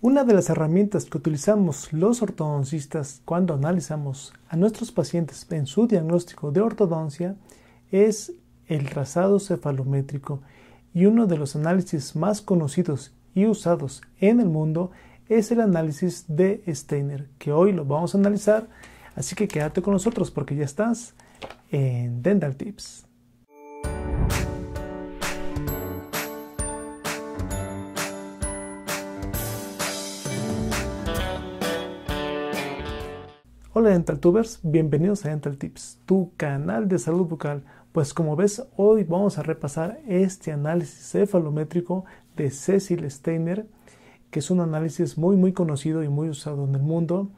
Una de las herramientas que utilizamos los ortodoncistas cuando analizamos a nuestros pacientes en su diagnóstico de ortodoncia es el trazado cefalométrico, y uno de los análisis más conocidos y usados en el mundo es el análisis de Steiner, que hoy lo vamos a analizar, así que quédate con nosotros porque ya estás en Dental Tips. Hola DentalTubers, bienvenidos a Dental Tips, tu canal de salud bucal. Pues como ves, hoy vamos a repasar este análisis cefalométrico de Cecil Steiner, que es un análisis muy conocido y muy usado en el mundo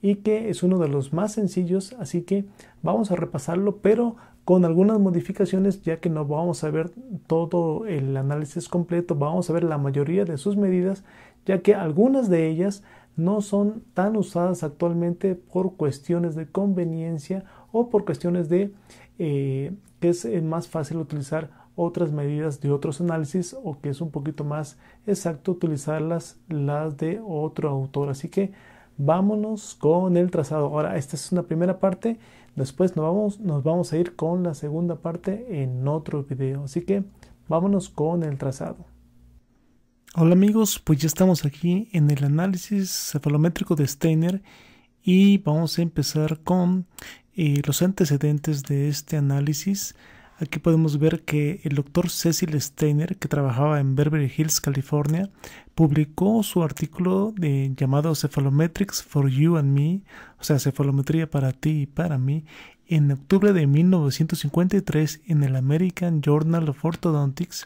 y que es uno de los más sencillos, así que vamos a repasarlo, pero con algunas modificaciones, ya que no vamos a ver todo el análisis completo, vamos a ver la mayoría de sus medidas, ya que algunas de ellas no son tan usadas actualmente por cuestiones de conveniencia o por cuestiones de que es más fácil utilizar otras medidas de otros análisis, o que es un poquito más exacto utilizarlas las de otro autor. Así que vámonos con el trazado. Ahora, esta es una primera parte, después nos vamos a ir con la segunda parte en otro video. Así que vámonos con el trazado. Hola amigos, pues ya estamos aquí en el análisis cefalométrico de Steiner y vamos a empezar con los antecedentes de este análisis. Aquí podemos ver que el doctor Cecil Steiner, que trabajaba en Beverly Hills, California, publicó su artículo llamado Cephalometrics for You and Me, o sea, cefalometría para ti y para mí, en octubre de 1953 en el American Journal of Orthodontics.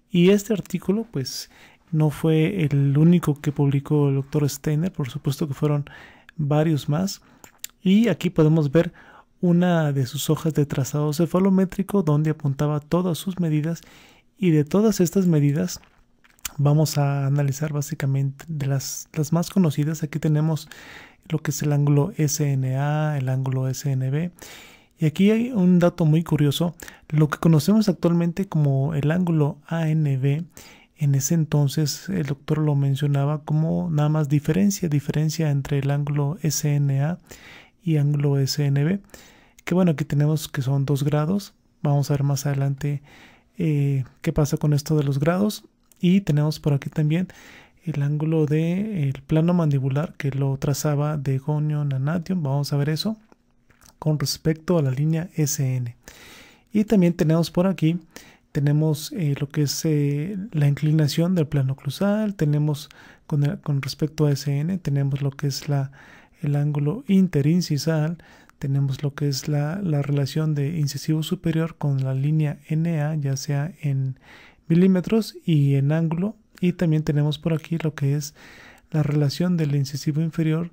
Y este artículo, pues, no fue el único que publicó el doctor Steiner, por supuesto que fueron varios más. Y aquí podemos ver una de sus hojas de trazado cefalométrico donde apuntaba todas sus medidas, y de todas estas medidas vamos a analizar básicamente de las más conocidas. Aquí tenemos lo que es el ángulo SNA, el ángulo SNB. Y aquí hay un dato muy curioso. Lo que conocemos actualmente como el ángulo ANB, en ese entonces el doctor lo mencionaba como nada más diferencia entre el ángulo SNA y ángulo SNB. Que bueno, aquí tenemos que son 2 grados. Vamos a ver más adelante qué pasa con esto de los grados. Y tenemos por aquí también el ángulo del plano mandibular, que lo trazaba de Gonion a Nation. Vamos a ver eso con respecto a la línea SN. Y también tenemos por aquí, tenemos lo que es la inclinación del plano oclusal. Tenemos con respecto a SN, tenemos lo que es el ángulo interincisal. Tenemos lo que es la relación de incisivo superior con la línea NA, ya sea en milímetros y en ángulo. Y también tenemos por aquí lo que es la relación del incisivo inferior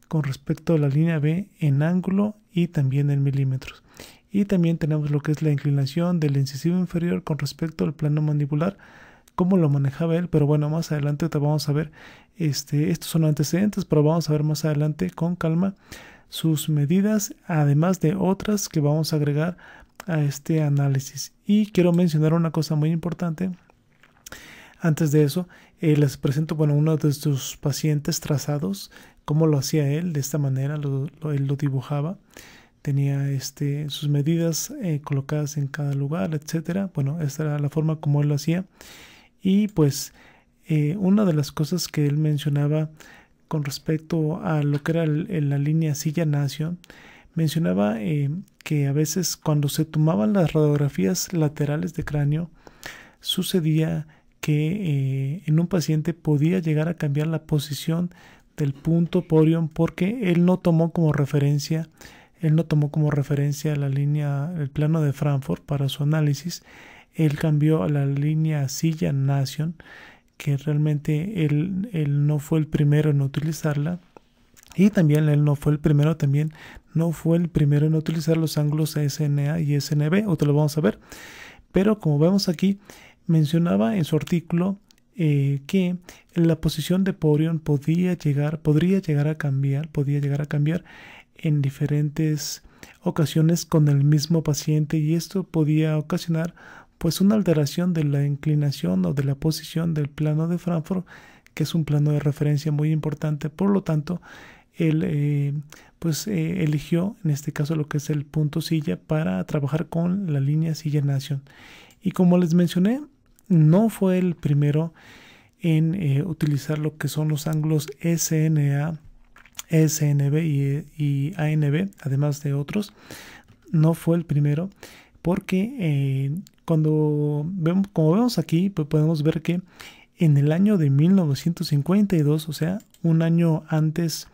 con respecto a la línea B en ángulo y también en milímetros. Y también tenemos lo que es la inclinación del incisivo inferior con respecto al plano mandibular, cómo lo manejaba él. Pero bueno, más adelante te vamos a ver, estos son antecedentes, pero vamos a ver más adelante con calma sus medidas, además de otras que vamos a agregar a este análisis. Y quiero mencionar una cosa muy importante. Antes de eso, les presento uno de sus pacientes trazados, cómo lo hacía él. De esta manera él lo dibujaba. Tenía sus medidas colocadas en cada lugar, etcétera. Bueno, esta era la forma como él lo hacía. Y pues una de las cosas que él mencionaba con respecto a lo que era la línea silla Nation, mencionaba que a veces cuando se tomaban las radiografías laterales de cráneo, sucedía que en un paciente podía llegar a cambiar la posición del punto Porion, porque él no tomó como referencia la línea, el plano de Frankfurt para su análisis. Él cambió a la línea silla Nation, que realmente él no fue el primero en utilizarla, y también él no fue el primero en utilizar los ángulos SNA y SNB, o te lo vamos a ver. Pero como vemos aquí, mencionaba en su artículo que la posición de Porion podría llegar a cambiar en diferentes ocasiones con el mismo paciente, y esto podía ocasionar pues una alteración de la inclinación o de la posición del plano de Frankfurt, que es un plano de referencia muy importante. Por lo tanto, él eligió en este caso lo que es el punto silla para trabajar con la línea Silla Nation. Y como les mencioné, no fue el primero en utilizar lo que son los ángulos SNA, SNB y ANB, además de otros. No fue el primero, porque como vemos aquí, pues podemos ver que en el año de 1952, o sea, un año antes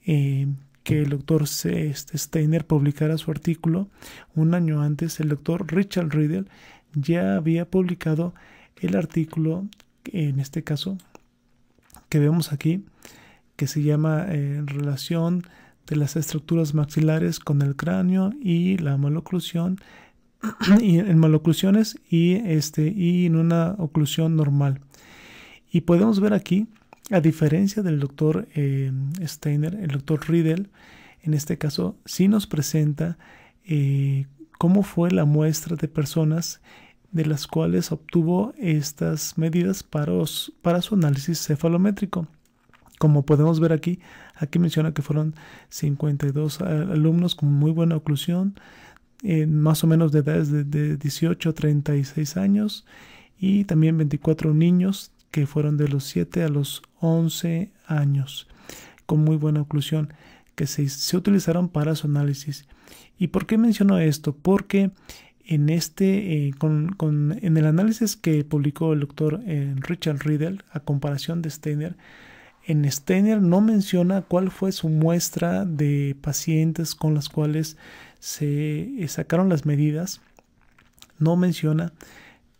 que el doctor Steiner publicara su artículo, un año antes el doctor Richard Riddle ya había publicado el artículo, en este caso, que vemos aquí, que se llama Relación de las estructuras maxilares con el cráneo y la maloclusión, y en maloclusiones y en una oclusión normal. Y podemos ver aquí, a diferencia del doctor Steiner, el doctor Riddle, en este caso, sí nos presenta cómo fue la muestra de personas de las cuales obtuvo estas medidas para su análisis cefalométrico. Como podemos ver aquí menciona que fueron 52 alumnos con muy buena oclusión, más o menos de edades de 18 a 36 años, y también 24 niños que fueron de los 7 a los 11 años, con muy buena oclusión, que se utilizaron para su análisis. ¿Y por qué menciono esto? Porque en en el análisis que publicó el doctor Richard Riddle, a comparación de Steiner, en Steiner no menciona cuál fue su muestra de pacientes con las cuales se sacaron las medidas. No menciona,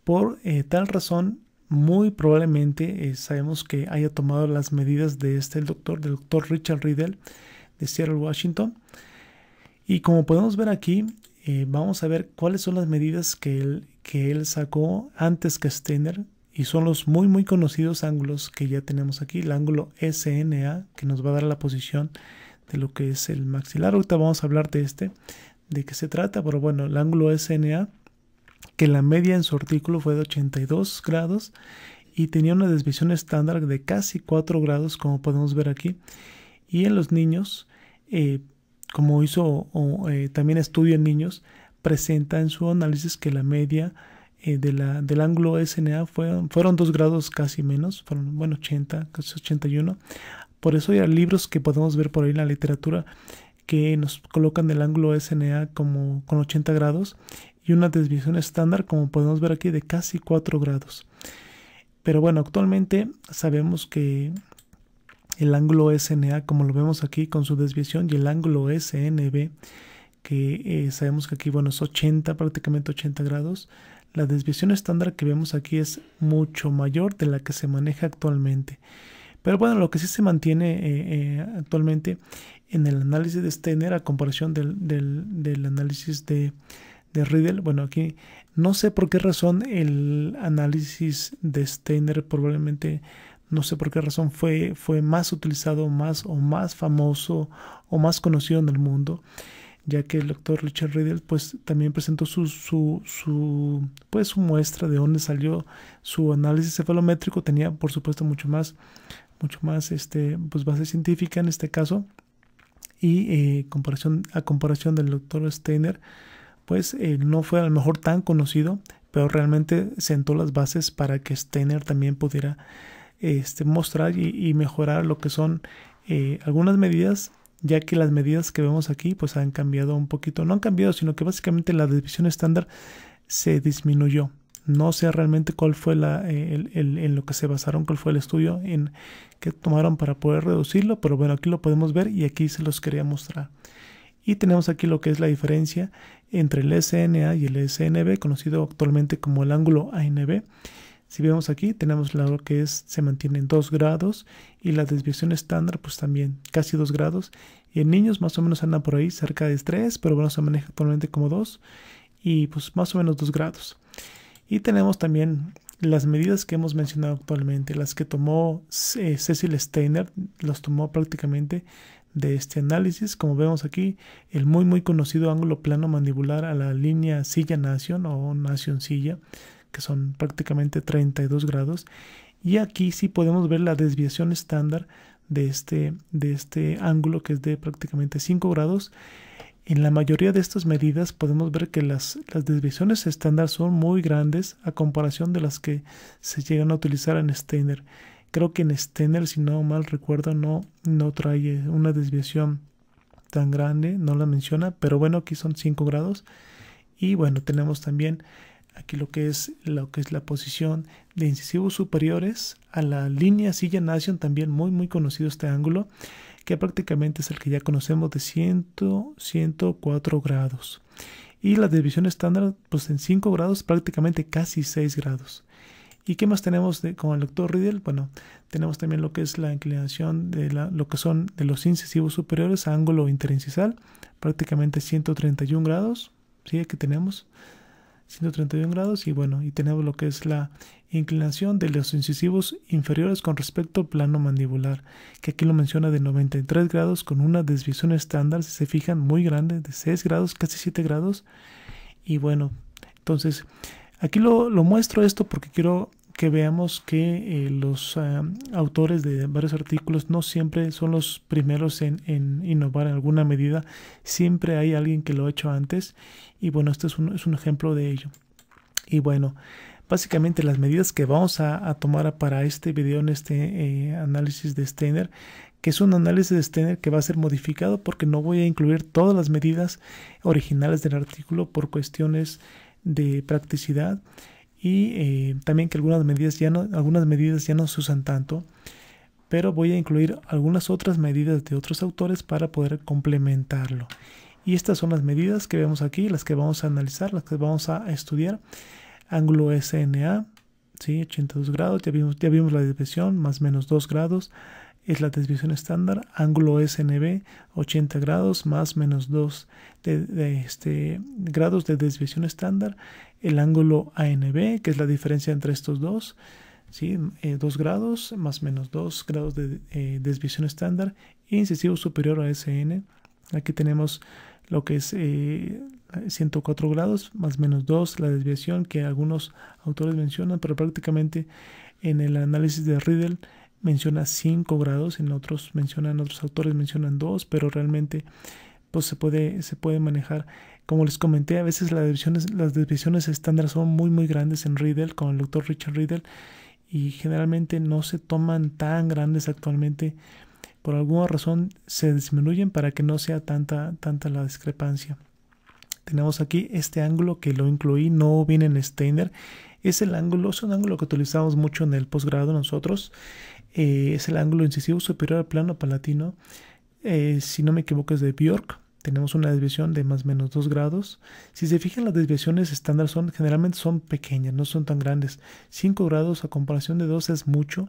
por tal razón, muy probablemente sabemos que haya tomado las medidas de del doctor Richard Riddle de Seattle, Washington. Y como podemos ver aquí, vamos a ver cuáles son las medidas que él sacó antes que Steiner, y son los muy conocidos ángulos que ya tenemos aquí. El ángulo SNA, que nos va a dar la posición de lo que es el maxilar. Ahorita vamos a hablar de qué se trata, pero bueno, el ángulo SNA, que la media en su artículo fue de 82 grados y tenía una desviación estándar de casi 4 grados, como podemos ver aquí. Y en los niños, como hizo también estudio en niños, presenta en su análisis que la media del ángulo SNA fueron 2 grados casi menos, fueron 80, casi 81. Por eso hay libros que podemos ver por ahí en la literatura que nos colocan el ángulo SNA como con 80 grados y una desviación estándar, como podemos ver aquí, de casi 4 grados. Pero bueno, actualmente sabemos que el ángulo SNA, como lo vemos aquí con su desviación, y el ángulo SNB, que sabemos que aquí, es 80, prácticamente 80 grados. La desviación estándar que vemos aquí es mucho mayor de la que se maneja actualmente. Pero bueno, lo que sí se mantiene actualmente en el análisis de Steiner, a comparación del análisis de Riddle, bueno, aquí no sé por qué razón el análisis de Steiner probablemente, no sé por qué razón fue más utilizado, más famoso o más conocido en el mundo, ya que el doctor Richard Riddle pues también presentó su muestra de dónde salió su análisis cefalométrico. Tenía por supuesto mucho más base científica en este caso, y a comparación del doctor Steiner, pues no fue a lo mejor tan conocido, pero realmente sentó las bases para que Steiner también pudiera mostrar y mejorar lo que son algunas medidas, ya que las medidas que vemos aquí pues han cambiado un poquito. No han cambiado, sino que básicamente la desviación estándar se disminuyó. No sé realmente cuál fue en lo que se basaron, cuál fue el estudio que tomaron para poder reducirlo, pero bueno, aquí lo podemos ver y aquí se los quería mostrar. Y tenemos aquí lo que es la diferencia entre el SNA y el SNB, conocido actualmente como el ángulo ANB. Si vemos aquí, tenemos lo que se mantiene en 2 grados, y la desviación estándar pues también casi 2 grados. Y en niños más o menos anda por ahí cerca de 3, pero bueno, se maneja actualmente como 2, y pues más o menos 2 grados. Y tenemos también las medidas que hemos mencionado actualmente, las que tomó Cecil Steiner, las tomó prácticamente de este análisis. Como vemos aquí, el muy conocido ángulo plano mandibular a la línea Silla Nation o Nation Silla, que son prácticamente 32 grados, Y aquí sí podemos ver la desviación estándar de este ángulo, que es de prácticamente 5 grados. En la mayoría de estas medidas podemos ver que las desviaciones estándar son muy grandes a comparación de las que se llegan a utilizar en Steiner. Creo que en Steiner, si no mal recuerdo, no trae una desviación tan grande, no la menciona, pero bueno, aquí son 5 grados. Y bueno, tenemos también aquí lo que es la posición de incisivos superiores a la línea Silla-Nation, también muy conocido este ángulo, que prácticamente es el que ya conocemos, de 104 grados. Y la desviación estándar, pues en 5 grados, prácticamente casi 6 grados. ¿Y qué más tenemos con el doctor Riedel? Bueno, tenemos también lo que es la inclinación de lo que son de los incisivos superiores a ángulo interincisal, prácticamente 131 grados. Sí, aquí tenemos 131 grados. Y bueno, y tenemos lo que es la inclinación de los incisivos inferiores con respecto al plano mandibular, que aquí lo menciona de 93 grados con una desviación estándar, si se fijan, muy grande, de 6 grados, casi 7 grados. Y bueno, entonces aquí lo muestro esto porque quiero que veamos que los autores de varios artículos no siempre son los primeros en innovar en alguna medida. Siempre hay alguien que lo ha hecho antes. Y bueno, este es un ejemplo de ello. Y bueno, básicamente las medidas que vamos a tomar para este video en este análisis de Steiner, que es un análisis de Steiner que va a ser modificado porque no voy a incluir todas las medidas originales del artículo por cuestiones de practicidad, y también que algunas medidas ya no se usan tanto, pero voy a incluir algunas otras medidas de otros autores para poder complementarlo. Y estas son las medidas que vemos aquí, las que vamos a analizar, las que vamos a estudiar. Ángulo SNA, ¿sí? 82 grados, ya vimos la desviación, más o menos 2 grados. Es la desviación estándar. Ángulo SNB, 80 grados más menos 2 grados de desviación estándar. El ángulo ANB, que es la diferencia entre estos dos, ¿sí? 2 grados más menos 2 grados de desviación estándar. Incisivo superior a SN. Aquí tenemos lo que es 104 grados más menos 2, la desviación que algunos autores mencionan, pero prácticamente en el análisis de Riedel menciona 5 grados, otros autores mencionan 2, pero realmente pues se puede manejar. Como les comenté, a veces las desviaciones estándar son muy grandes en Riedel, con el doctor Richard Riedel, y generalmente no se toman tan grandes actualmente. Por alguna razón se disminuyen para que no sea tanta la discrepancia. Tenemos aquí este ángulo que lo incluí, no viene en Steiner. Es un ángulo que utilizamos mucho en el posgrado nosotros. Es el ángulo incisivo superior al plano palatino. Si no me equivoco es de Bjork. Tenemos una desviación de más o menos 2 grados. Si se fijan, las desviaciones estándar generalmente son pequeñas, no son tan grandes. 5 grados a comparación de 2 es mucho.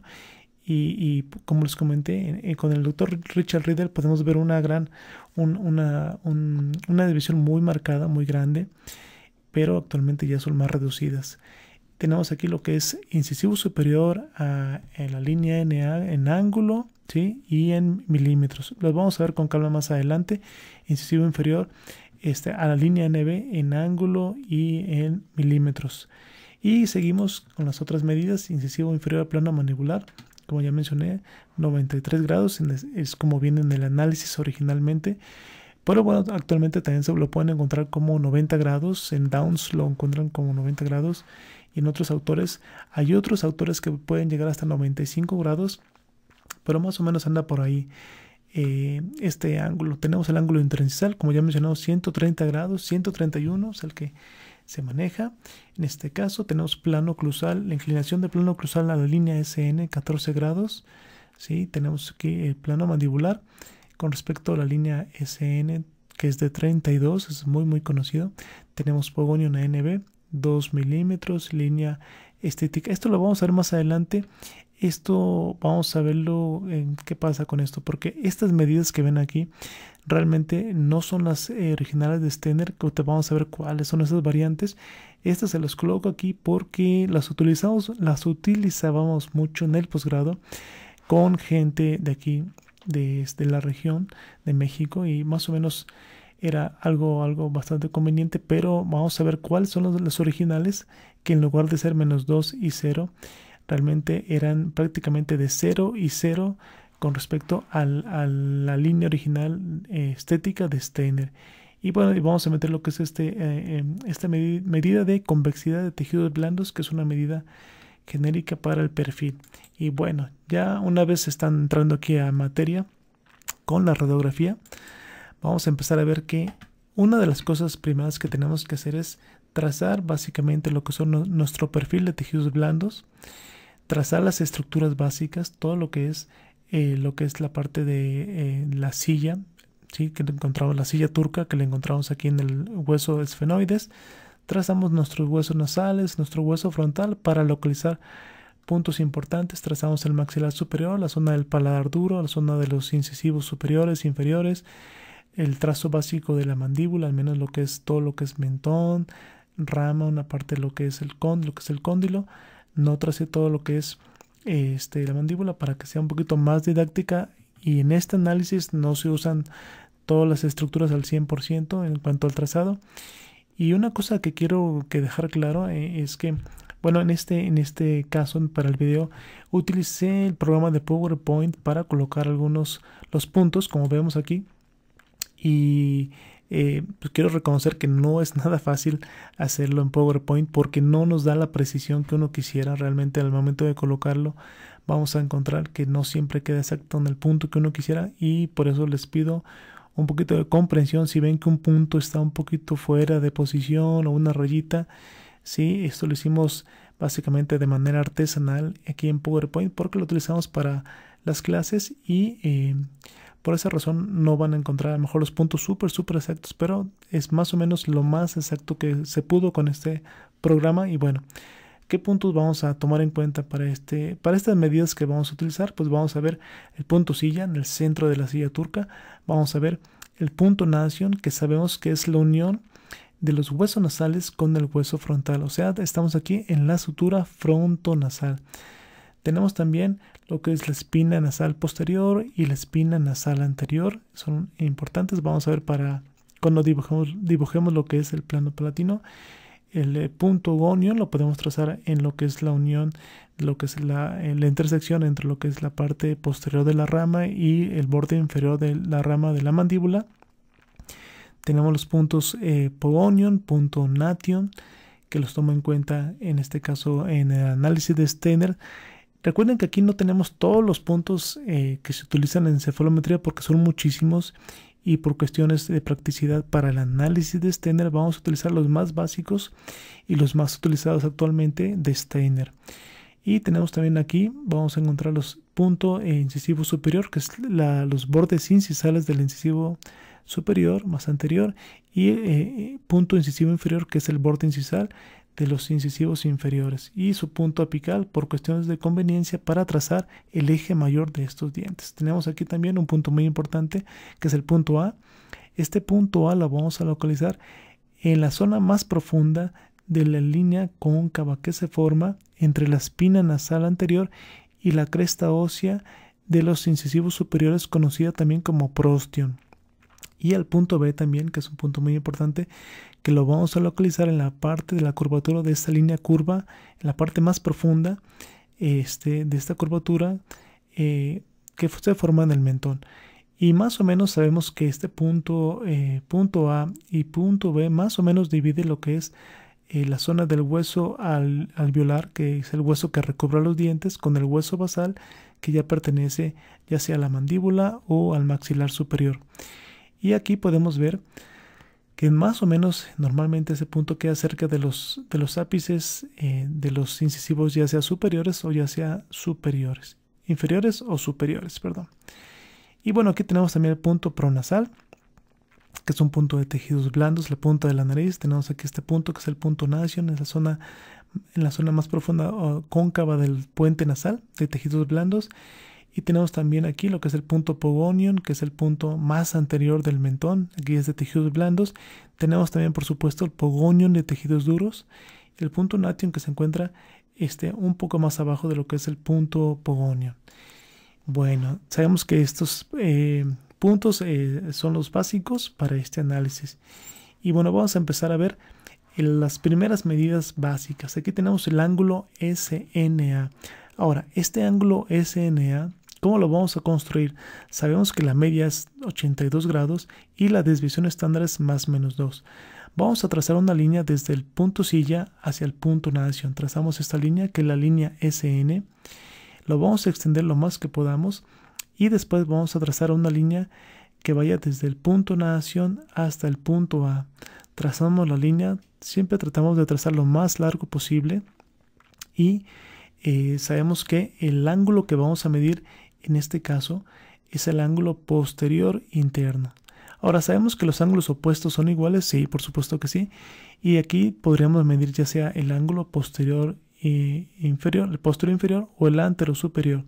Y como les comenté, con el doctor Richard Riedel podemos ver una desviación muy marcada, muy grande, pero actualmente ya son más reducidas. Tenemos aquí lo que es incisivo superior en la línea NA en ángulo, ¿sí? Y en milímetros. Los vamos a ver con calma más adelante. Incisivo inferior a la línea NB en ángulo y en milímetros. Y seguimos con las otras medidas. Incisivo inferior al plano mandibular. Como ya mencioné, 93 grados es como viene en el análisis originalmente. Pero bueno, actualmente también se lo pueden encontrar como 90 grados. En Downs lo encuentran como 90 grados. Y en otros autores, hay otros autores que pueden llegar hasta 95 grados. Pero más o menos anda por ahí este ángulo. Tenemos el ángulo interincisal, como ya mencionamos, 130 grados, 131 es el que se maneja. En este caso tenemos plano oclusal, la inclinación del plano oclusal a la línea SN, 14 grados. ¿Sí? Tenemos aquí el plano mandibular con respecto a la línea SN, que es de 32, es muy conocido. Tenemos Pogonion ANB, 2 milímetros, línea estética. Esto lo vamos a ver más adelante. Esto vamos a verlo en qué pasa con esto, porque estas medidas que ven aquí realmente no son las originales de Steiner, que vamos a ver cuáles son esas variantes. Estas se las coloco aquí porque las utilizábamos mucho en el posgrado con gente de aquí, de la región de México, y más o menos era algo bastante conveniente. Pero vamos a ver cuáles son las originales, que en lugar de ser -2 y 0 realmente eran prácticamente de 0 y 0 con respecto a la línea original estética de Steiner. Y bueno, vamos a meter lo que es esta medida de convexidad de tejidos blandos, que es una medida genérica para el perfil. Y bueno, ya una vez están entrando aquí a materia con la radiografía, vamos a empezar a ver que una de las cosas primeras que tenemos que hacer es trazar básicamente lo que son nuestro perfil de tejidos blandos, trazar las estructuras básicas, todo lo que es la parte de la silla, ¿sí? Que encontramos la silla turca, que la encontramos aquí en el hueso esfenoides. Trazamos nuestros huesos nasales, nuestro hueso frontal para localizar puntos importantes. Trazamos el maxilar superior, la zona del paladar duro, la zona de los incisivos superiores e inferiores, el trazo básico de la mandíbula, al menos lo que es todo lo que es mentón, rama, una parte de lo que es el cóndilo. No tracé todo lo que es la mandíbula para que sea un poquito más didáctica, y en este análisis no se usan todas las estructuras al 100% en cuanto al trazado. Y una cosa que quiero dejar claro es que, bueno, en este caso para el video utilicé el programa de PowerPoint para colocar los puntos, como vemos aquí, y pues quiero reconocer que no es nada fácil hacerlo en PowerPoint porque no nos da la precisión que uno quisiera. Realmente al momento de colocarlo vamos a encontrar que no siempre queda exacto en el punto que uno quisiera, y por eso les pido un poquito de comprensión si ven que un punto está un poquito fuera de posición o una rayita. Sí, esto lo hicimos básicamente de manera artesanal aquí en PowerPoint porque lo utilizamos para las clases, y por esa razón no van a encontrar a lo mejor los puntos súper exactos, pero es más o menos lo más exacto que se pudo con este programa. Y bueno, ¿qué puntos vamos a tomar en cuenta para estas medidas que vamos a utilizar? Pues vamos a ver el punto silla en el centro de la silla turca. Vamos a ver el punto nasion, que sabemos que es la unión de los huesos nasales con el hueso frontal. O sea, estamos aquí en la sutura frontonasal. Tenemos también lo que es la espina nasal posterior y la espina nasal anterior. Son importantes. Vamos a ver para cuando dibujemos lo que es el plano palatino. El punto gonion lo podemos trazar en lo que es la unión, lo que es la intersección entre lo que es la parte posterior de la rama y el borde inferior de la rama de la mandíbula. Tenemos los puntos pogonion, punto nation, que los tomo en cuenta en este caso en el análisis de Steiner. Recuerden que aquí no tenemos todos los puntos que se utilizan en cefalometría porque son muchísimos, y por cuestiones de practicidad para el análisis de Steiner vamos a utilizar los más básicos y los más utilizados actualmente de Steiner. Y tenemos también aquí, vamos a encontrar los puntos incisivo superior, que es los bordes incisales del incisivo superior más anterior, y punto incisivo inferior, que es el borde incisal de los incisivos inferiores, y su punto apical por cuestiones de conveniencia para trazar el eje mayor de estos dientes. Tenemos aquí también un punto muy importante que es el punto A. Este punto A lo vamos a localizar en la zona más profunda de la línea cóncava que se forma entre la espina nasal anterior y la cresta ósea de los incisivos superiores, conocida también como prostion. Y el punto B también, que es un punto muy importante, que lo vamos a localizar en la parte de la curvatura de esta línea curva, en la parte más profunda de esta curvatura que se forma en el mentón. Y más o menos sabemos que este punto A y punto B más o menos divide lo que es la zona del hueso alveolar, que es el hueso que recubre los dientes, con el hueso basal, que ya pertenece ya sea a la mandíbula o al maxilar superior. Y aquí podemos ver que más o menos normalmente ese punto queda cerca de los ápices de los incisivos, ya sea superiores o ya sea inferiores o superiores, perdón. Y bueno, aquí tenemos también el punto pronasal, que es un punto de tejidos blandos, la punta de la nariz. Tenemos aquí este punto que es el punto nasion, en la zona más profunda o cóncava del puente nasal de tejidos blandos. Y tenemos también aquí lo que es el punto pogonion, que es el punto más anterior del mentón. Aquí es de tejidos blandos. Tenemos también, por supuesto, el pogonion de tejidos duros. El punto nation, que se encuentra un poco más abajo de lo que es el punto pogonion. Bueno, sabemos que estos puntos son los básicos para este análisis. Y bueno, vamos a empezar a ver las primeras medidas básicas. Aquí tenemos el ángulo SNA. Ahora, este ángulo SNA, ¿cómo lo vamos a construir? Sabemos que la media es 82 grados y la desviación estándar es más menos 2. Vamos a trazar una línea desde el punto silla hacia el punto nadación. Trazamos esta línea, que es la línea SN. Lo vamos a extender lo más que podamos y después vamos a trazar una línea que vaya desde el punto nadación hasta el punto A. Trazamos la línea, siempre tratamos de trazar lo más largo posible y sabemos que el ángulo que vamos a medir en este caso es el ángulo posterior interno. Ahora, ¿sabemos que los ángulos opuestos son iguales? Sí, por supuesto que sí. Y aquí podríamos medir ya sea el ángulo posterior inferior, el posterior inferior o el antero superior.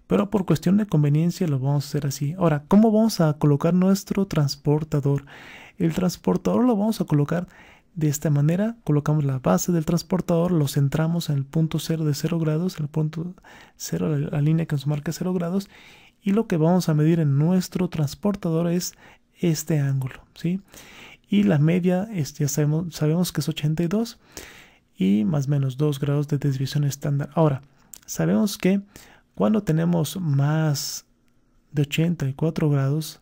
Pero por cuestión de conveniencia lo vamos a hacer así. Ahora, ¿cómo vamos a colocar nuestro transportador? El transportador lo vamos a colocar de esta manera. Colocamos la base del transportador, lo centramos en el punto 0 de 0 grados, en el punto 0, la línea que nos marca 0 grados. Y lo que vamos a medir en nuestro transportador es este ángulo, ¿sí? Y la media ya sabemos que es 82 y más o menos 2 grados de desviación estándar. Ahora, sabemos que cuando tenemos más de 84 grados,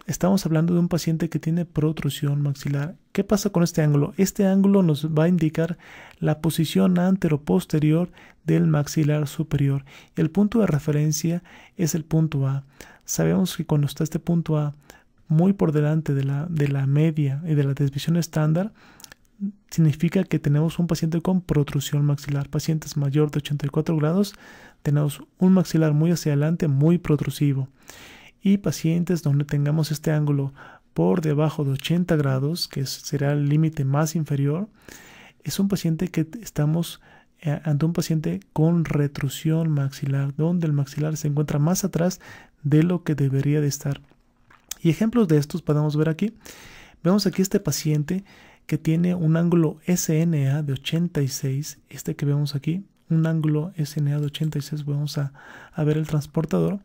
estamos hablando de un paciente que tiene protrusión maxilar. ¿Qué pasa con este ángulo? Este ángulo nos va a indicar la posición anteroposterior del maxilar superior. Y el punto de referencia es el punto A. Sabemos que cuando está este punto A muy por delante de la media y de la desviación estándar, significa que tenemos un paciente con protrusión maxilar. Pacientes mayor de 84 grados, tenemos un maxilar muy hacia adelante, muy protrusivo. Y pacientes donde tengamos este ángulo por debajo de 80 grados, que será el límite más inferior, es un paciente que estamos ante un paciente con retrusión maxilar, donde el maxilar se encuentra más atrás de lo que debería de estar. Y ejemplos de estos podemos ver aquí. Vemos aquí este paciente que tiene un ángulo SNA de 86, este que vemos aquí, un ángulo SNA de 86, vamos a ver el transportador.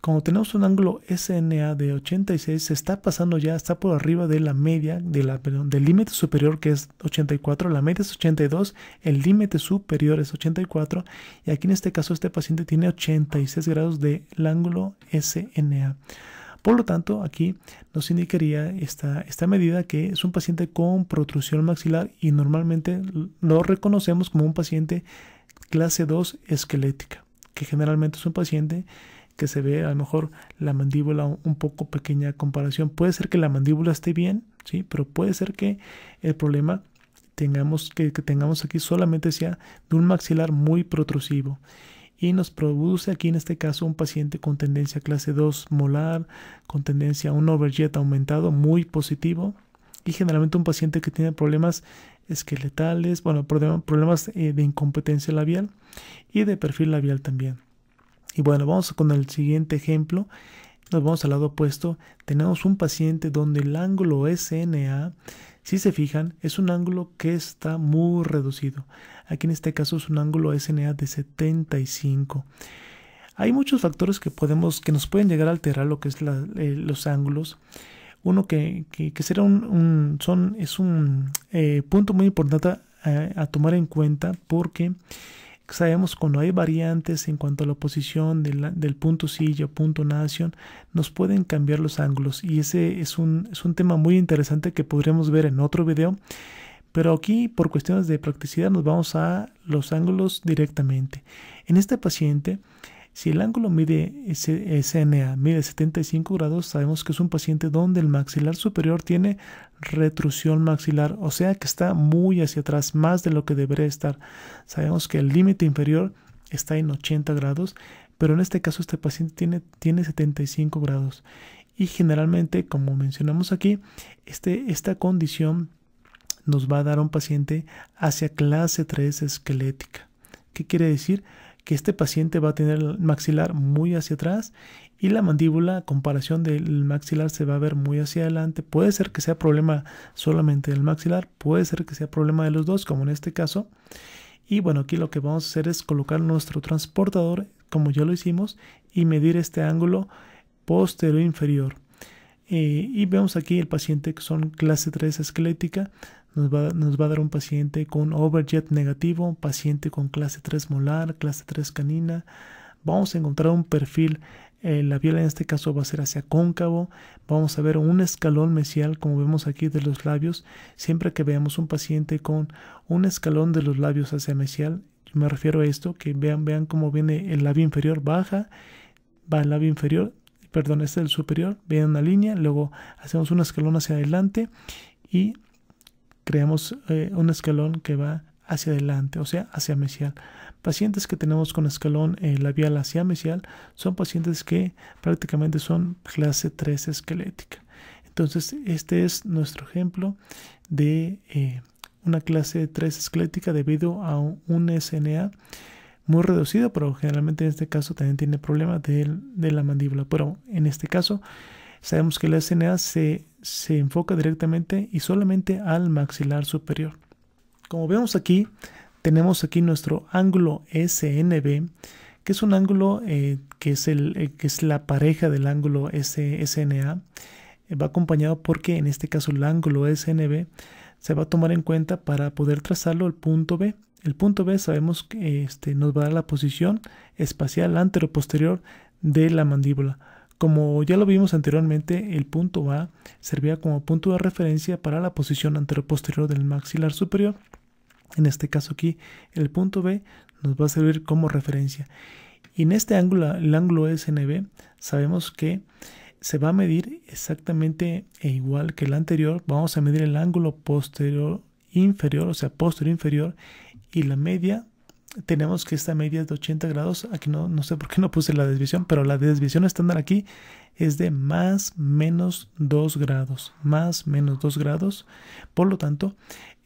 Cuando tenemos un ángulo SNA de 86, se está pasando ya, está por arriba de la media, del límite superior que es 84, la media es 82, el límite superior es 84, y aquí en este caso este paciente tiene 86 grados del ángulo SNA. Por lo tanto, aquí nos indicaría esta medida que es un paciente con protrusión maxilar y normalmente lo reconocemos como un paciente clase 2 esquelética, que generalmente es un paciente que se ve a lo mejor la mandíbula un poco pequeña a comparación. Puede ser que la mandíbula esté bien, ¿sí? Pero puede ser que el problema que tengamos aquí solamente sea de un maxilar muy protrusivo. Y nos produce aquí en este caso un paciente con tendencia clase 2 molar, con tendencia a un overjet aumentado muy positivo y generalmente un paciente que tiene problemas esqueletales, bueno, problemas de incompetencia labial y de perfil labial también. Y bueno, vamos con el siguiente ejemplo. Nos vamos al lado opuesto. Tenemos un paciente donde el ángulo SNA, si se fijan, es un ángulo que está muy reducido. Aquí en este caso es un ángulo SNA de 75. Hay muchos factores que nos pueden llegar a alterar lo que es los ángulos. Uno que será es un punto muy importante a tomar en cuenta, porque sabemos cuando hay variantes en cuanto a la posición del punto silla o punto nadación, nos pueden cambiar los ángulos, y ese es un tema muy interesante que podremos ver en otro video, pero aquí por cuestiones de practicidad nos vamos a los ángulos directamente. En este paciente, si el ángulo SNA mide 75 grados, sabemos que es un paciente donde el maxilar superior tiene retrusión maxilar, o sea que está muy hacia atrás, más de lo que debería estar. Sabemos que el límite inferior está en 80 grados, pero en este caso este paciente tiene 75 grados. Y generalmente, como mencionamos aquí, esta condición nos va a dar un paciente hacia clase 3 esquelética. ¿Qué quiere decir? Que este paciente va a tener el maxilar muy hacia atrás y la mandíbula, a comparación del maxilar, se va a ver muy hacia adelante. Puede ser que sea problema solamente del maxilar, puede ser que sea problema de los dos, como en este caso. Y bueno, aquí lo que vamos a hacer es colocar nuestro transportador, como ya lo hicimos, y medir este ángulo posterior inferior. Y vemos aquí el paciente que son clase 3 esquelética, nos va a dar un paciente con overjet negativo, paciente con clase 3 molar, clase 3 canina. Vamos a encontrar un perfil labial, en este caso va a ser hacia cóncavo. Vamos a ver un escalón mesial, como vemos aquí, de los labios. Siempre que veamos un paciente con un escalón de los labios hacia mesial, yo me refiero a esto, que vean cómo viene el labio inferior, baja, va el labio inferior, perdón, este es el superior, vean una línea, luego hacemos un escalón hacia adelante y creamos un escalón que va hacia adelante, o sea, hacia mesial. Pacientes que tenemos con escalón labial hacia mesial son pacientes que prácticamente son clase 3 esquelética. Entonces, este es nuestro ejemplo de una clase 3 esquelética debido a un SNA muy reducido, pero generalmente en este caso también tiene problemas de la mandíbula. Pero en este caso sabemos que el SNA se enfoca directamente y solamente al maxilar superior. Como vemos aquí, tenemos aquí nuestro ángulo SNB, que es un ángulo que es la pareja del ángulo SNA. Va acompañado porque en este caso el ángulo SNB se va a tomar en cuenta para poder trazarlo el punto B. El punto B sabemos que nos va a dar la posición espacial anteroposterior de la mandíbula. Como ya lo vimos anteriormente, el punto A servía como punto de referencia para la posición anteroposterior del maxilar superior. En este caso aquí, el punto B nos va a servir como referencia. Y en este ángulo, el ángulo SNB, sabemos que se va a medir exactamente igual que el anterior. Vamos a medir el ángulo posterior inferior, o sea, posterior inferior, y la media. Tenemos que esta media es de 80 grados. Aquí no sé por qué no puse la desviación, pero la desviación estándar aquí es de más menos 2 grados. Más menos 2 grados. Por lo tanto,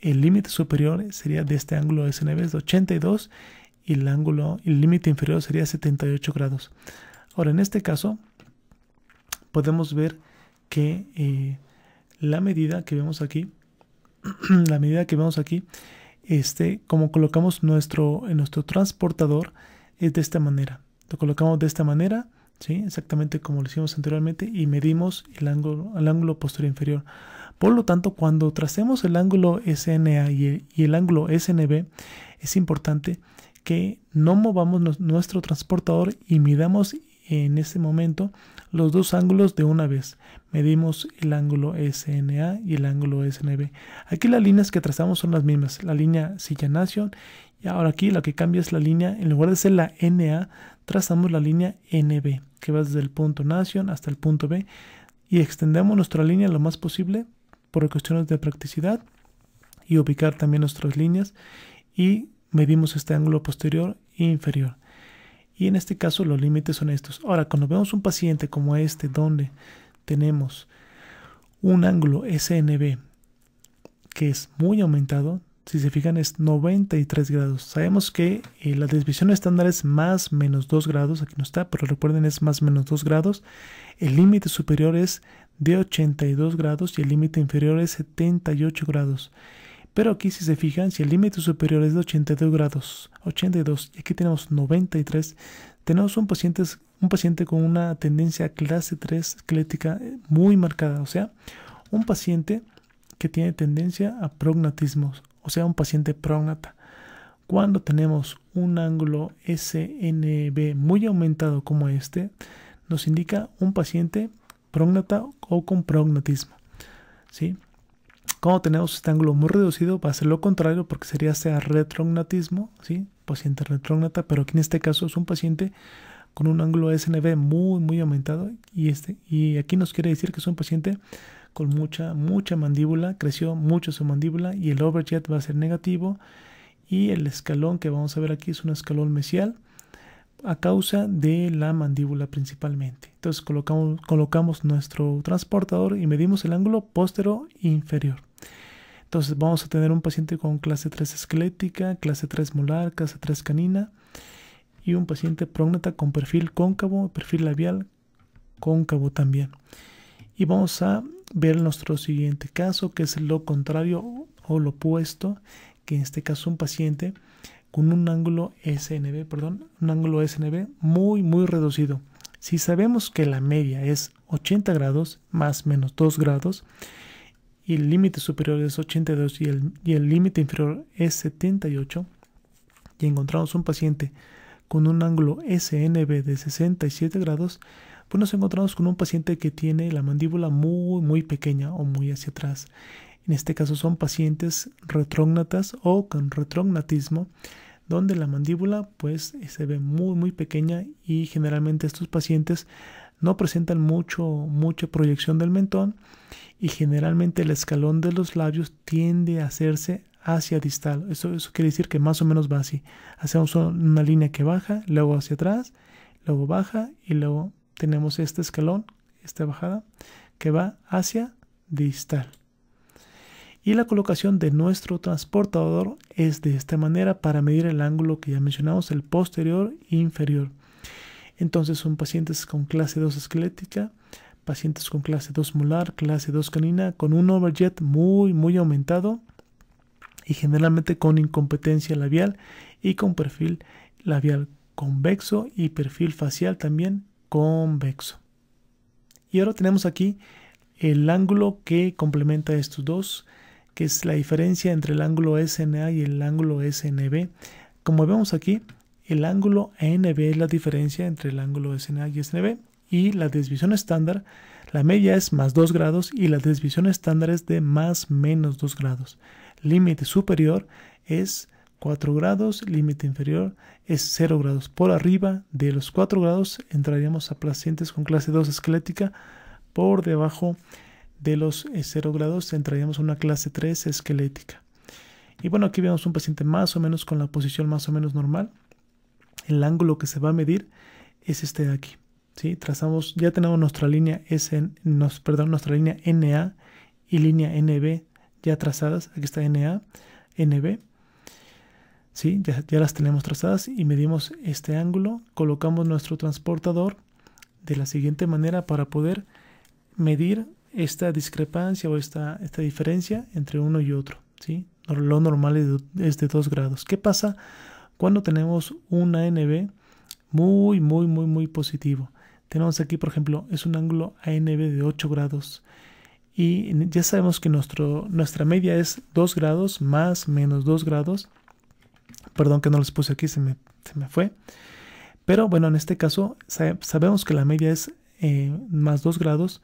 el límite superior sería de este ángulo SNB es de 82 y el límite inferior sería 78 grados. Ahora, en este caso, podemos ver que la medida que vemos aquí, como colocamos en nuestro transportador, es de esta manera. Lo colocamos de esta manera, ¿sí? Exactamente como lo hicimos anteriormente, y medimos el ángulo posterior inferior. Por lo tanto, cuando tracemos el ángulo SNA y el ángulo SNB, es importante que no movamos nuestro transportador y midamos en ese momento los dos ángulos de una vez. Medimos el ángulo SNA y el ángulo SNB. Aquí las líneas que trazamos son las mismas, la línea Silla-Nation, y ahora aquí lo que cambia es la línea, en lugar de ser la NA, trazamos la línea NB, que va desde el punto Nation hasta el punto B, y extendemos nuestra línea lo más posible por cuestiones de practicidad y ubicar también nuestras líneas, y medimos este ángulo posterior e inferior. Y en este caso los límites son estos. Ahora, cuando vemos un paciente como este, donde tenemos un ángulo SNB que es muy aumentado, si se fijan es 93 grados. Sabemos que la desviación estándar es más menos 2 grados, aquí no está, pero recuerden es más menos 2 grados. El límite superior es de 82 grados y el límite inferior es 78 grados. Pero aquí, si se fijan, si el límite superior es de 82 grados, 82, y aquí tenemos 93, tenemos un paciente con una tendencia a clase 3 esquelética muy marcada, o sea, un paciente que tiene tendencia a prognatismo, o sea, un paciente prógnata. Cuando tenemos un ángulo SNB muy aumentado como este, nos indica un paciente prógnata o con prognatismo, ¿sí? Cuando tenemos este ángulo muy reducido, va a ser lo contrario, porque sería retrognatismo, ¿sí? Paciente retrógnata, pero aquí en este caso es un paciente con un ángulo SNB muy aumentado, y aquí nos quiere decir que es un paciente con mucha mandíbula, creció mucho su mandíbula, y el overjet va a ser negativo, y el escalón que vamos a ver aquí es un escalón mesial a causa de la mandíbula principalmente. Entonces colocamos nuestro transportador y medimos el ángulo postero inferior. Entonces vamos a tener un paciente con clase 3 esquelética, clase 3 molar, clase 3 canina, y un paciente prógnata con perfil cóncavo, perfil labial cóncavo también. Y vamos a ver nuestro siguiente caso, que es lo contrario o lo opuesto, que en este caso un paciente con un ángulo SNB, muy reducido. Si sabemos que la media es 80 grados más menos 2 grados, y el límite superior es 82 y el límite inferior es 78, y encontramos un paciente con un ángulo SNB de 67 grados, pues nos encontramos con un paciente que tiene la mandíbula muy pequeña o muy hacia atrás. En este caso son pacientes retrógnatas o con retrognatismo, donde la mandíbula pues se ve muy pequeña, y generalmente estos pacientes no presentan mucha proyección del mentón, y generalmente el escalón de los labios tiende a hacerse hacia distal. Eso quiere decir que más o menos va así. Hacemos una línea que baja, luego hacia atrás, luego baja, y luego tenemos este escalón, esta bajada, que va hacia distal. Y la colocación de nuestro transportador es de esta manera para medir el ángulo que ya mencionamos, el posterior e inferior. Entonces son pacientes con clase 2 esquelética, pacientes con clase 2 molar, clase 2 canina, con un overjet muy aumentado, y generalmente con incompetencia labial y con perfil labial convexo y perfil facial también convexo. Y ahora tenemos aquí el ángulo que complementa a estos dos, que es la diferencia entre el ángulo SNA y el ángulo SNB. Como vemos aquí, el ángulo ANB es la diferencia entre el ángulo SNA y SNB, y la desviación estándar, la media es más 2 grados y la desviación estándar es de más menos 2 grados. Límite superior es 4 grados, límite inferior es 0 grados. Por arriba de los 4 grados entraríamos a pacientes con clase 2 esquelética, por debajo de los 0 grados entraríamos a una clase 3 esquelética. Y bueno, aquí vemos un paciente más o menos con la posición más o menos normal. El ángulo que se va a medir es este de aquí, ¿sí? Trazamos, ya tenemos nuestra línea nuestra línea NA y línea NB ya trazadas. Aquí está NA, NB, ¿sí? Ya las tenemos trazadas, y medimos este ángulo. Colocamos nuestro transportador de la siguiente manera para poder medir esta discrepancia o esta diferencia entre uno y otro, ¿sí? Lo normal es de 2 grados. ¿Qué pasa cuando tenemos un ANB muy positivo? Tenemos aquí, por ejemplo, es un ángulo ANB de 8 grados. Y ya sabemos que nuestra media es 2 grados más menos 2 grados. Perdón que no les puse aquí, se me fue. Pero bueno, en este caso sabemos que la media es más 2 grados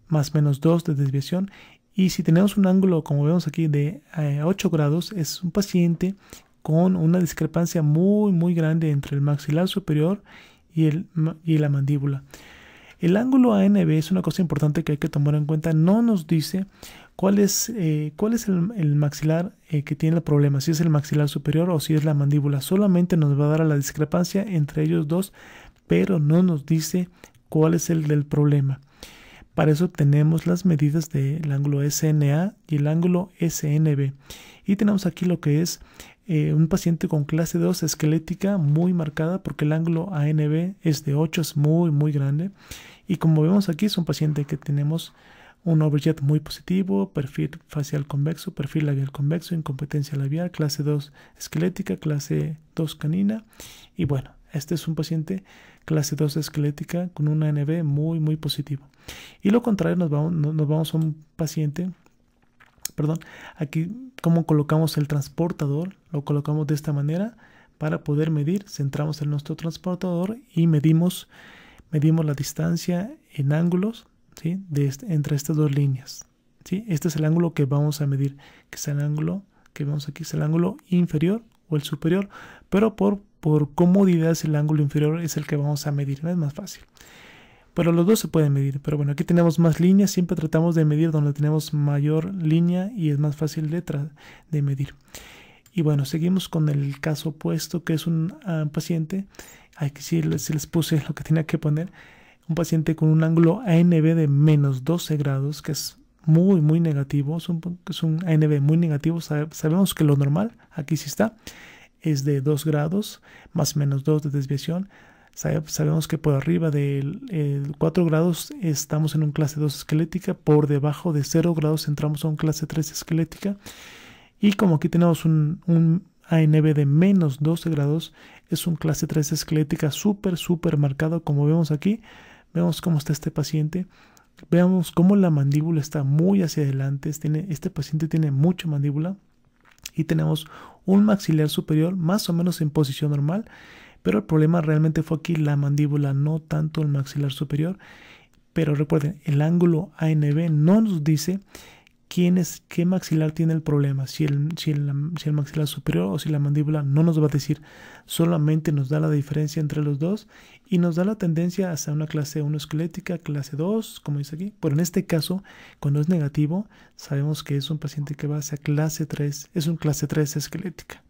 más menos 2 de desviación. Y si tenemos un ángulo, como vemos aquí, de 8 grados, es un paciente con una discrepancia muy grande entre el maxilar superior y la mandíbula. El ángulo ANB es una cosa importante que hay que tomar en cuenta. No nos dice cuál es el maxilar que tiene el problema, si es el maxilar superior o si es la mandíbula. Solamente nos va a dar la discrepancia entre ellos dos, pero no nos dice cuál es el del problema. Para eso tenemos las medidas del ángulo SNA y el ángulo SNB. Y tenemos aquí lo que es un paciente con clase 2 esquelética muy marcada, porque el ángulo ANB es de 8, es muy grande. Y como vemos aquí, es un paciente que tenemos un overjet muy positivo, perfil facial convexo, perfil labial convexo, incompetencia labial, clase 2 esquelética, clase 2 canina. Y bueno, este es un paciente clase 2 esquelética con un ANB muy positivo. Y lo contrario, nos vamos a un paciente, aquí como colocamos el transportador, lo colocamos de esta manera para poder medir. Centramos en nuestro transportador y medimos la distancia en ángulos, ¿sí? Entre estas dos líneas, ¿sí? Este es el ángulo que vamos a medir, que es el ángulo que vemos aquí, es el ángulo inferior o el superior, pero por comodidad el ángulo inferior es el que vamos a medir, ¿no? Es más fácil. Pero los dos se pueden medir. Pero bueno, aquí tenemos más líneas. Siempre tratamos de medir donde tenemos mayor línea y es más fácil de medir. Y bueno, seguimos con el caso opuesto, que es un paciente. Aquí sí les puse lo que tenía que poner. Un paciente con un ángulo ANB de menos 12 grados, que es muy negativo. Es un ANB muy negativo. Sabemos que lo normal, aquí sí está, es de 2 grados más menos 2 de desviación. Sabemos que por arriba de 4 grados estamos en un clase 2 esquelética, por debajo de 0 grados entramos a un clase 3 esquelética, y como aquí tenemos un ANB de menos 12 grados, es un clase 3 esquelética súper marcado. Como vemos aquí, vemos cómo está este paciente. veamos cómo la mandíbula está muy hacia adelante. Este paciente tiene mucha mandíbula y tenemos un maxilar superior más o menos en posición normal, pero el problema realmente fue aquí la mandíbula, no tanto el maxilar superior. Pero recuerden, el ángulo ANB no nos dice qué maxilar tiene el problema, si el maxilar superior o si la mandíbula. No nos va a decir, solamente nos da la diferencia entre los dos y nos da la tendencia hacia una clase 1 esquelética, clase 2, como dice aquí. Pero en este caso, cuando es negativo, sabemos que es un paciente que va hacia clase 3, es un clase 3 esquelética.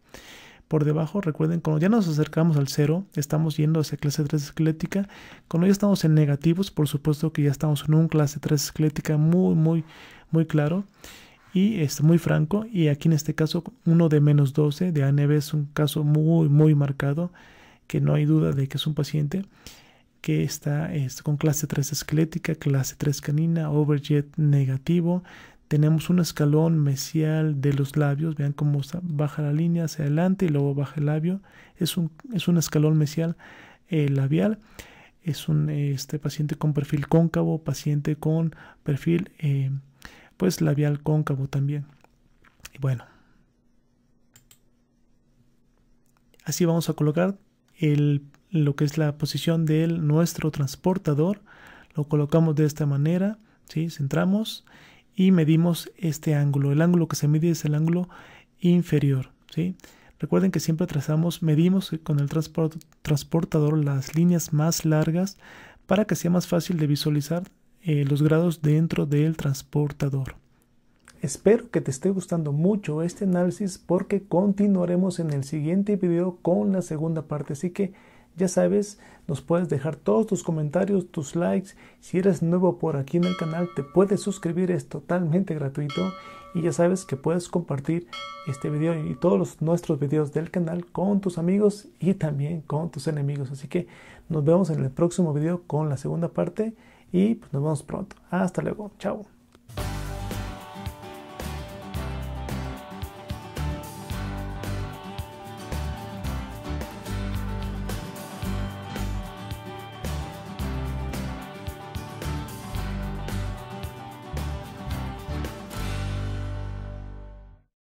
Por debajo, recuerden, cuando ya nos acercamos al 0, estamos yendo hacia clase 3 esquelética. Cuando ya estamos en negativos, por supuesto que ya estamos en un clase 3 esquelética muy claro y muy franco. Y aquí en este caso, uno de menos 12 de ANB es un caso muy marcado, que no hay duda de que es un paciente que está con clase 3 esquelética, clase 3 canina, overjet negativo. Tenemos un escalón mesial de los labios. Vean cómo baja la línea hacia adelante y luego baja el labio. Es un escalón mesial labial. Es un paciente con perfil cóncavo, paciente con perfil pues labial cóncavo también. Y bueno, así vamos a colocar lo que es la posición de nuestro transportador. Lo colocamos de esta manera, ¿sí? Centramos y medimos este ángulo. El ángulo que se mide es el ángulo inferior, ¿sí? Recuerden que siempre medimos con el transportador las líneas más largas para que sea más fácil de visualizar los grados dentro del transportador. Espero que te esté gustando mucho este análisis, porque continuaremos en el siguiente video con la segunda parte. Así que ya sabes, nos puedes dejar todos tus comentarios, tus likes. Si eres nuevo por aquí en el canal, te puedes suscribir, es totalmente gratuito. Y ya sabes que puedes compartir este video y todos nuestros videos del canal con tus amigos y también con tus enemigos. Así que nos vemos en el próximo video con la segunda parte y pues nos vemos pronto. Hasta luego. Chao.